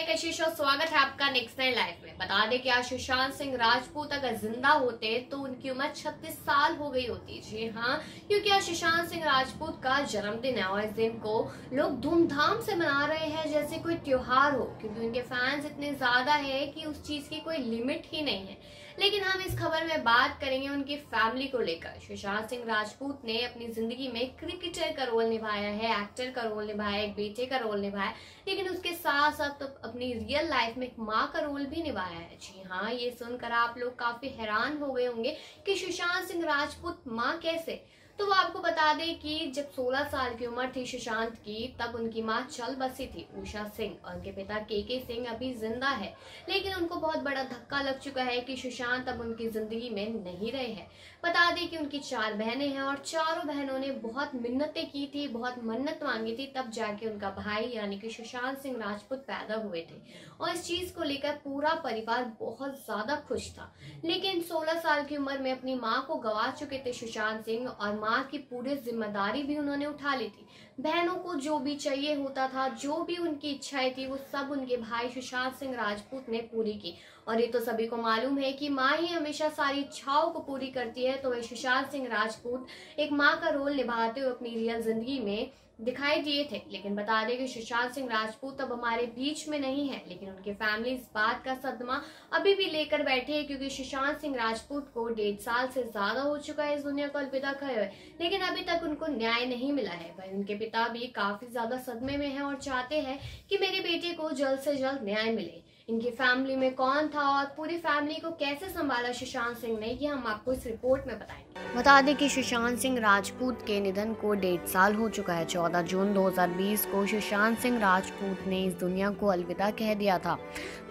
मैं कशिश और स्वागत है आपका नेक्स्ट नाइन लाइफ में। बता दें कि आज सुशांत सिंह राजपूत अगर जिंदा होते तो उनकी उम्र 36 साल हो गई होती। जी हाँ, क्योंकि आज सुशांत सिंह राजपूत का जन्मदिन है और इस दिन को लोग धूमधाम से मना रहे हैं जैसे कोई त्योहार हो, क्योंकि उनके फैंस इतने ज्यादा है कि उस चीज की कोई लिमिट ही नहीं है। लेकिन हम इस खबर में बात करेंगे उनकी फैमिली को लेकर। सुशांत सिंह राजपूत ने अपनी जिंदगी में क्रिकेटर का रोल निभाया है, एक्टर का रोल निभाया है, एक बेटे का रोल निभाया, लेकिन उसके साथ साथ तो अपनी रियल लाइफ में एक माँ का रोल भी निभाया है। जी हाँ, ये सुनकर आप लोग काफी हैरान हो गए होंगे कि सुशांत सिंह राजपूत माँ कैसे। तो वो आपको बता दें कि जब 16 साल की उम्र थी सुशांत की, तब उनकी मां चल बसी थी उषा सिंह, और उनके पिता के सिंह अभी जिंदा है। लेकिन उनको बहुत बड़ा धक्का लग चुका है कि सुशांत अब उनकी जिंदगी में नहीं रहे हैं। बता दें कि उनकी 4 बहनें हैं और चारों बहनों ने बहुत मिन्नतें की थी, बहुत मन्नत मांगी थी, तब जाके उनका भाई यानी कि सुशांत सिंह राजपूत पैदा हुए थे। और इस चीज को लेकर पूरा परिवार बहुत ज्यादा खुश था। लेकिन 16 साल की उम्र में अपनी माँ को गंवा चुके थे सुशांत सिंह, और माँ की पूरी जिम्मेदारी भी उन्होंने उठा ली थी। बहनों को जो भी चाहिए होता था, जो भी उनकी इच्छाएं थी, वो सब उनके भाई सुशांत सिंह राजपूत ने पूरी की। और ये तो सभी को मालूम है कि माँ ही हमेशा सारी इच्छाओं को पूरी करती है। तो वह सुशांत सिंह राजपूत एक माँ का रोल निभाते हुए अपनी रियल जिंदगी में दिखाई दिए थे। लेकिन बता दें कि सुशांत सिंह राजपूत अब हमारे बीच में नहीं है, लेकिन उनकी फैमिली इस बात का सदमा अभी भी लेकर बैठे है, क्योंकि सुशांत सिंह राजपूत को 1.5 साल से ज्यादा हो चुका है इस दुनिया को अलविदा कहे हुए, लेकिन अभी तक उनको न्याय नहीं मिला है। वहीं उनके पिता भी काफी ज्यादा सदमे में हैं और चाहते हैं कि मेरे बेटे को जल्द से जल्द न्याय मिले। इनकी फैमिली में कौन था और पूरी फैमिली को कैसे संभाला सुशांत सिंह ने, ये हम आपको इस रिपोर्ट में बताएंगे। बता दें कि सुशांत सिंह राजपूत के निधन को 1.5 साल हो चुका है। 14 जून 2020 को सुशांत सिंह राजपूत ने इस दुनिया को अलविदा कह दिया था।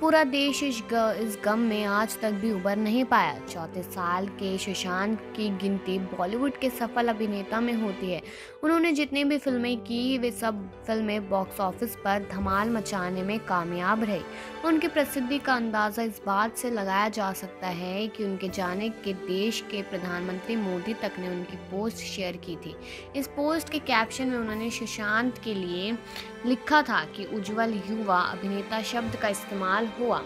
पूरा देश इस गम में आज तक भी उबर नहीं पाया। 34 साल के सुशांत की गिनती बॉलीवुड के सफल अभिनेता में होती है। उन्होंने जितनी भी फिल्में की, वे सब फिल्में बॉक्स ऑफिस पर धमाल मचाने में कामयाब रही। उनकी प्रसिद्धि का अंदाजा इस बात से लगाया जा सकता है कि उनके जाने के देश के प्रधानमंत्री मोदी तक ने उनकी पोस्ट शेयर की थी। इस पोस्ट के कैप्शन में उन्होंने सुशांत के लिए लिखा था कि उज्जवल युवा अभिनेता शब्द का इस्तेमाल हुआ।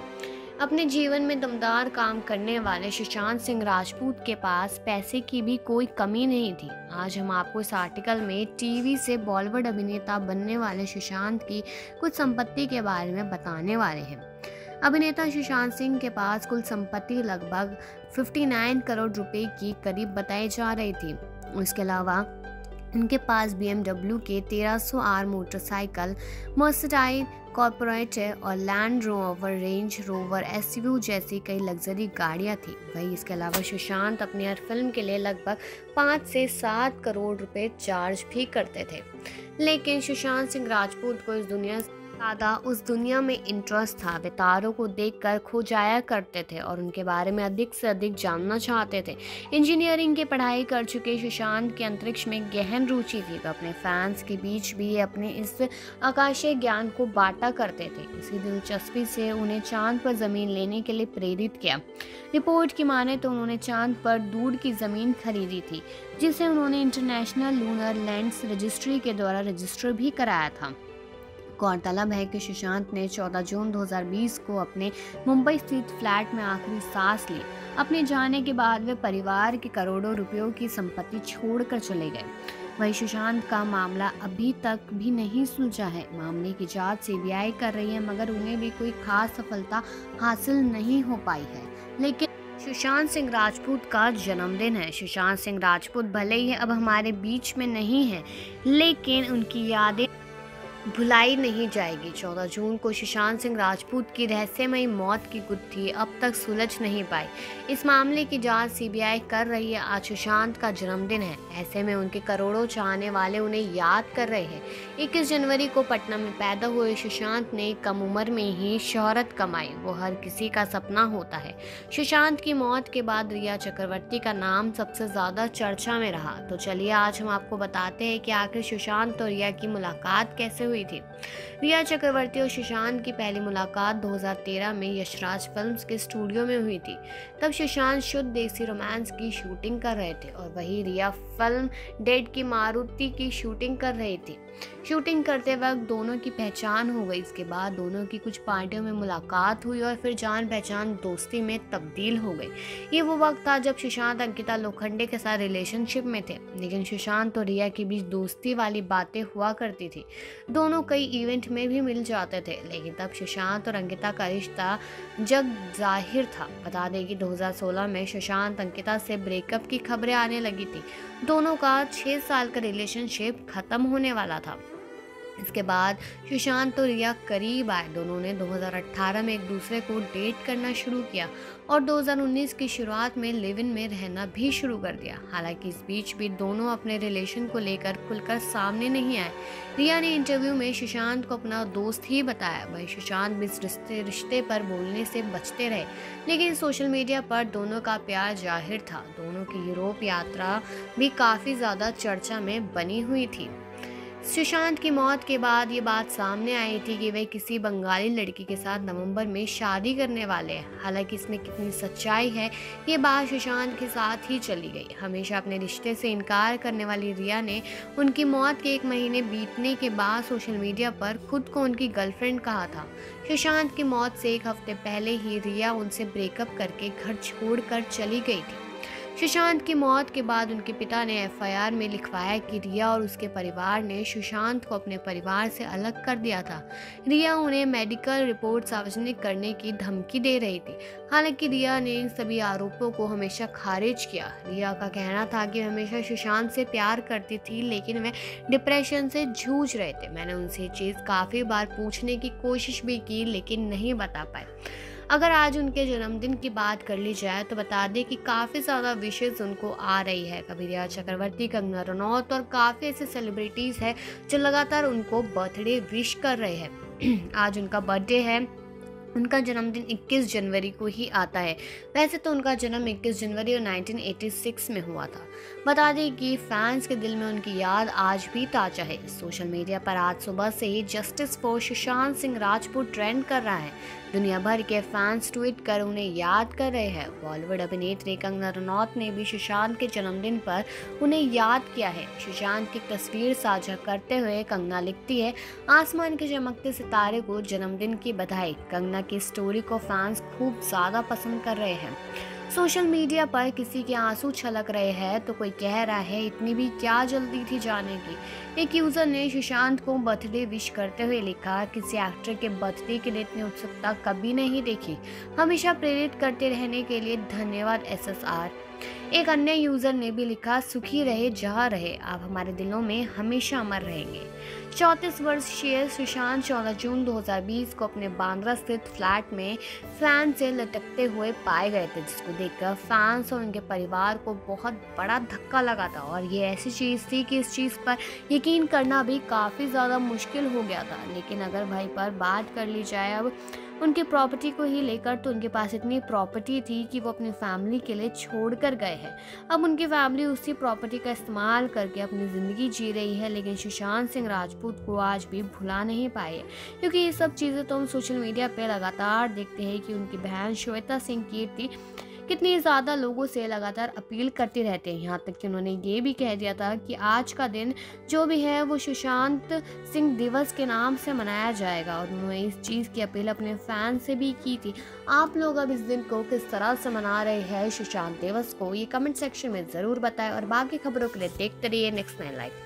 अपने जीवन में दमदार काम करने वाले सुशांत सिंह राजपूत के पास पैसे की भी कोई कमी नहीं थी। आज हम आपको इस आर्टिकल में टीवी से बॉलीवुड अभिनेता बनने वाले सुशांत की कुछ संपत्ति के बारे में बताने वाले हैं। अभिनेता सुशांत सिंह के पास कुल संपत्ति लगभग 59 करोड़ रुपए की करीब बताई जा रही थी। इसके अलावा उनके पास BMW के 1300R मोटरसाइकिल, मर्सिडीज कॉर्पोरेट और land rover, range rover SUV जैसी कई लग्जरी गाड़ियां थी। वहीं इसके अलावा सुशांत अपनी हर फिल्म के लिए लगभग 5 से 7 करोड़ रुपए चार्ज भी करते थे। लेकिन सुशांत सिंह राजपूत को उस दुनिया में इंटरेस्ट था। वे तारों को देखकर खो जाया करते थे और उनके बारे में अधिक से अधिक जानना चाहते थे। इंजीनियरिंग की पढ़ाई कर चुके सुशांत की अंतरिक्ष में गहन रुचि थी। वे अपने फैंस के बीच भी अपने इस आकाशीय ज्ञान को बांटा करते थे। इसी दिलचस्पी से उन्हें चांद पर जमीन लेने के लिए प्रेरित किया। रिपोर्ट की माने तो उन्होंने चांद पर दूर की जमीन खरीदी थी, जिसे उन्होंने इंटरनेशनल लूनर लैंड्स रजिस्ट्री के द्वारा रजिस्टर भी कराया था। गौरतलब है कि सुशांत ने 14 जून 2020 को अपने मुंबई स्थित फ्लैट में आखिरी सांस ली। अपने जाने के बाद वे परिवार के करोड़ों रुपयों की संपत्ति छोड़कर चले गए। वहीं सुशांत का मामला अभी तक भी नहीं सुलझा है। मामले की जांच CBI कर रही है, मगर उन्हें भी कोई खास सफलता हासिल नहीं हो पाई है। लेकिन सुशांत सिंह राजपूत का जन्मदिन है। सुशांत सिंह राजपूत भले ही अब हमारे बीच में नहीं है, लेकिन उनकी यादें भुलाई नहीं जाएगी। 14 जून को सुशांत सिंह राजपूत की रहस्यमयी मौत की गुत्थी अब तक सुलझ नहीं पाई। इस मामले की जांच CBI कर रही है। आज सुशांत का जन्मदिन है, ऐसे में उनके करोड़ों चाहने वाले उन्हें याद कर रहे हैं। 21 जनवरी को पटना में पैदा हुए सुशांत ने कम उम्र में ही शोहरत कमाई, वो हर किसी का सपना होता है। सुशांत की मौत के बाद रिया चक्रवर्ती का नाम सबसे ज्यादा चर्चा में रहा। तो चलिए आज हम आपको बताते हैं कि आखिर सुशांत और रिया की मुलाकात कैसे हुई हुई थी। रिया चक्रवर्ती और सुशांत की पहली मुलाकात 2013 में यशराज फिल्म्स के स्टूडियो में हुई थी। तब सुशांत शुद्ध देसी रोमांस की शूटिंग कर रहे थे और वही रिया फिल्म डेड की मारुति की शूटिंग कर रही थी। शूटिंग करते वक्त दोनों की पहचान हो गई। इसके बाद दोनों की कुछ पार्टियों में मुलाकात हुई और फिर जान पहचान दोस्ती में तब्दील हो गई। ये वो वक्त था जब सुशांत अंकिता लोखंडे के साथ रिलेशनशिप में थे, लेकिन सुशांत और रिया के बीच दोस्ती वाली बातें हुआ करती थी। दोनों कई इवेंट में भी मिल जाते थे, लेकिन तब सुशांत और अंकिता का रिश्ता जग जाहिर था। बता दें कि 2016 में सुशांत अंकिता से ब्रेकअप की खबरें आने लगी थी। दोनों का 6 साल का रिलेशनशिप खत्म होने वाला था। इसके बाद सुशांत और रिया करीब आए। दोनों ने 2018 में एक दूसरे को डेट करना शुरू किया और 2019 की शुरुआत में लिव इन में रहना भी शुरू कर दिया। हालांकि इस बीच भी दोनों अपने रिलेशन को लेकर खुलकर सामने नहीं आए। रिया ने इंटरव्यू में सुशांत को अपना दोस्त ही बताया। वही सुशांत भी इस रिश्ते पर बोलने से बचते रहे, लेकिन सोशल मीडिया पर दोनों का प्यार जाहिर था। दोनों की यूरोप यात्रा भी काफ़ी ज़्यादा चर्चा में बनी हुई थी। सुशांत की मौत के बाद ये बात सामने आई थी कि वे किसी बंगाली लड़की के साथ नवंबर में शादी करने वाले हैं। हालांकि इसमें कितनी सच्चाई है, ये बात सुशांत के साथ ही चली गई। हमेशा अपने रिश्ते से इनकार करने वाली रिया ने उनकी मौत के 1 महीने बीतने के बाद सोशल मीडिया पर खुद को उनकी गर्लफ्रेंड कहा था। सुशांत की मौत से 1 हफ्ते पहले ही रिया उनसे ब्रेकअप करके घर छोड़कर चली गई थी। सुशांत की मौत के बाद उनके पिता ने एफआईआर में लिखवाया कि रिया और उसके परिवार ने सुशांत को अपने परिवार से अलग कर दिया था। रिया उन्हें मेडिकल रिपोर्ट सार्वजनिक करने की धमकी दे रही थी। हालांकि रिया ने इन सभी आरोपों को हमेशा खारिज किया। रिया का कहना था कि वे हमेशा सुशांत से प्यार करती थी, लेकिन वे डिप्रेशन से जूझ रहे थे। मैंने उनसे ये चीज़ काफ़ी बार पूछने की कोशिश भी की, लेकिन नहीं बता पाए। अगर आज उनके जन्मदिन की बात कर ली जाए तो बता दें कि काफ़ी ज़्यादा विशेष उनको आ रही है। कभी रिया चक्रवर्ती, कंगना रनौत और काफ़ी ऐसे सेलिब्रिटीज़ हैं जो लगातार उनको बर्थडे विश कर रहे हैं। आज उनका बर्थडे है। उनका जन्मदिन 21 जनवरी को ही आता है। वैसे तो उनका जन्म 21 जनवरी और 1986 में हुआ था। बता दें कि फैंस के दिल में उनकी याद आज भी ताज़ा है। सोशल मीडिया पर आज सुबह से ही justice for Sushant Singh Rajput trend कर रहा है। दुनिया भर के फैंस ट्वीट कर उन्हें याद कर रहे हैं। बॉलीवुड अभिनेत्री कंगना रनौत ने भी सुशांत के जन्मदिन पर उन्हें याद किया है। सुशांत की तस्वीर साझा करते हुए कंगना लिखती है, आसमान के चमकते सितारे को जन्मदिन की बधाई। कंगना की स्टोरी को फैंस खूब ज़्यादा पसंद कर रहे हैं। सोशल मीडिया पर किसी के आंसू छलक रहे हैं तो कोई कह रहा है इतनी भी क्या जल्दी थी जाने की। एक यूजर ने सुशांत को बर्थडे विश करते हुए लिखा, किसी एक्टर के बर्थडे के लिए इतनी उत्सुकता कभी नहीं देखी। हमेशा प्रेरित करते रहने के लिए धन्यवाद SSR। एक अन्य यूजर ने भी लिखा, सुखी रहे जहाँ रहे, आप हमारे दिलों में हमेशा अमर रहेंगे। 34 वर्षीय सुशांत 14 जून 2020 को अपने बांद्रा स्थित फ्लैट में फैन से लटकते हुए पाए गए थे, जिसको देखकर फैंस और उनके परिवार को बहुत बड़ा धक्का लगा था। और ये ऐसी चीज़ थी कि इस चीज़ पर यकीन करना भी काफ़ी ज़्यादा मुश्किल हो गया था। लेकिन अगर भाई पर बात कर ली जाए अब उनकी प्रॉपर्टी को ही लेकर, तो उनके पास इतनी प्रॉपर्टी थी कि वो अपनी फैमिली के लिए छोड़ कर गए हैं। अब उनकी फैमिली उसी प्रॉपर्टी का इस्तेमाल करके अपनी ज़िंदगी जी रही है, लेकिन सुशांत सिंह राजपूत को आज भी भुला नहीं पाए। क्योंकि ये सब चीज़ें तो हम सोशल मीडिया पे लगातार देखते हैं कि उनकी बहन श्वेता सिंह कीर्ति कितनी ज़्यादा लोगों से लगातार अपील करती रहते हैं। यहाँ तक कि उन्होंने ये भी कह दिया था कि आज का दिन जो भी है वो सुशांत सिंह दिवस के नाम से मनाया जाएगा, और उन्होंने इस चीज़ की अपील अपने फैन से भी की थी। आप लोग अब इस दिन को किस तरह से मना रहे हैं सुशांत दिवस को, ये कमेंट सेक्शन में ज़रूर बताएं। और बाकी खबरों के लिए देखते रहिए नेक्स्ट 9 लाइव।